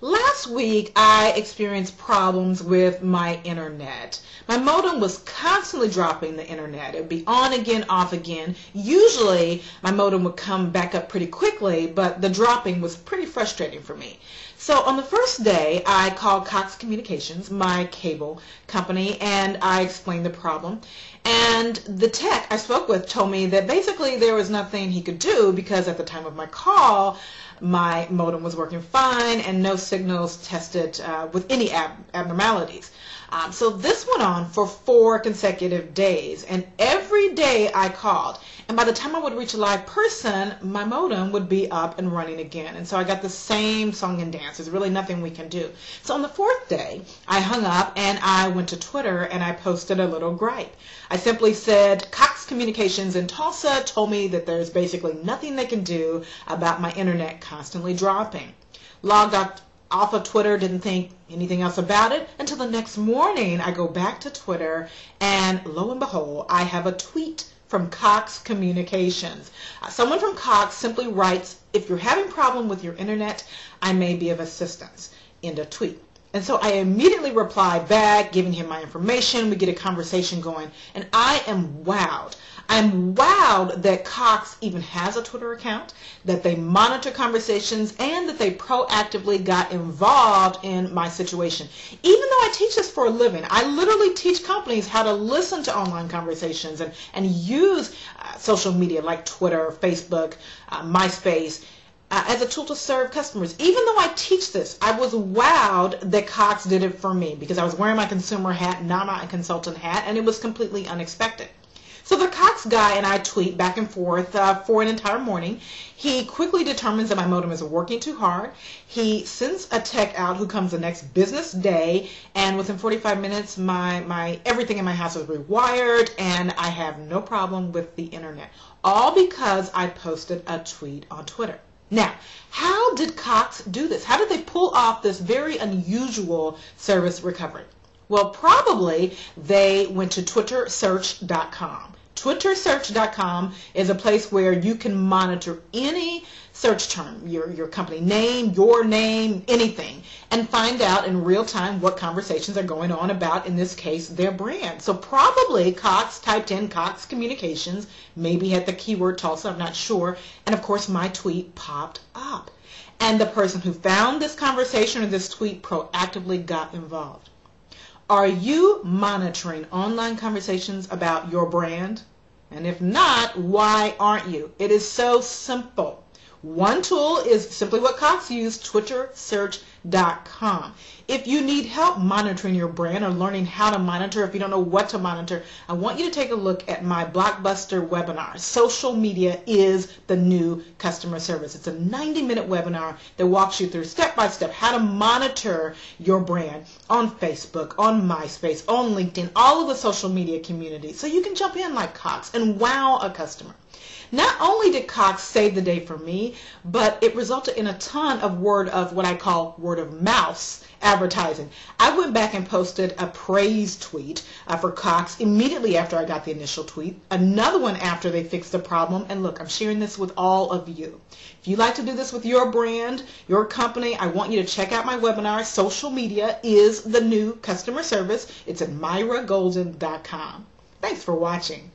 Last week, I experienced problems with my internet. My modem was constantly dropping the internet. It would be on again, off again. Usually, my modem would come back up pretty quickly, but the dropping was pretty frustrating for me. So on the first day, I called Cox Communications, my cable company, and I explained the problem. And the tech I spoke with told me that basically there was nothing he could do because at the time of my call, my modem was working fine and no signals tested with any abnormalities. So this went on for 4 consecutive days, and every day I called. And by the time I would reach a live person, my modem would be up and running again. And so I got the same song and dance. There's really nothing we can do. So on the 4th day, I hung up and I went to Twitter and I posted a little gripe. I simply said, Cox Communications in Tulsa told me that there's basically nothing they can do about my internet constantly dropping. Logged off of Twitter, didn't think anything else about it until the next morning. I go back to Twitter and lo and behold, I have a tweet from Cox Communications. Someone from Cox simply writes, if you're having a problem with your internet, I may be of assistance. End of tweet. And so I immediately reply back, giving him my information. We get a conversation going, and I am wowed. I'm wowed that Cox even has a Twitter account, that they monitor conversations, and that they proactively got involved in my situation. Even though I teach this for a living, I literally teach companies how to listen to online conversations and use social media like Twitter, Facebook, MySpace, as a tool to serve customers. Even though I teach this, I was wowed that Cox did it for me because I was wearing my consumer hat, not my consultant hat, and it was completely unexpected. So the Cox guy and I tweet back and forth for an entire morning. He quickly determines that my modem is working too hard. He sends a tech out who comes the next business day, and within 45 minutes, my everything in my house is rewired, and I have no problem with the internet. All because I posted a tweet on Twitter. Now, how did Cox do this? How did they pull off this very unusual service recovery? Well, probably they went to twittersearch.com. Twittersearch.com is a place where you can monitor any search term, your company name, your name, anything, and find out in real time what conversations are going on about, in this case, their brand. So probably Cox typed in Cox Communications, maybe had the keyword Tulsa, I'm not sure, and of course my tweet popped up. And the person who found this conversation or this tweet proactively got involved. Are you monitoring online conversations about your brand? And if not, why aren't you? It is so simple. One tool is simply what Cox used, twittersearch.com. If you need help monitoring your brand or learning how to monitor, if you don't know what to monitor, I want you to take a look at my blockbuster webinar, Social Media is the New Customer Service. It's a 90-minute webinar that walks you through step-by-step how to monitor your brand on Facebook, on MySpace, on LinkedIn, all of the social media communities, so you can jump in like Cox and wow a customer. Not only did Cox save the day for me, but it resulted in a ton of what I call word of mouth advertising. I went back and posted a praise tweet for Cox immediately after I got the initial tweet, another one after they fixed the problem, and look, I'm sharing this with all of you. If you like to do this with your brand, your company, I want you to check out my webinar, Social Media is the New Customer Service. It's at myragolden.com. Thanks for watching.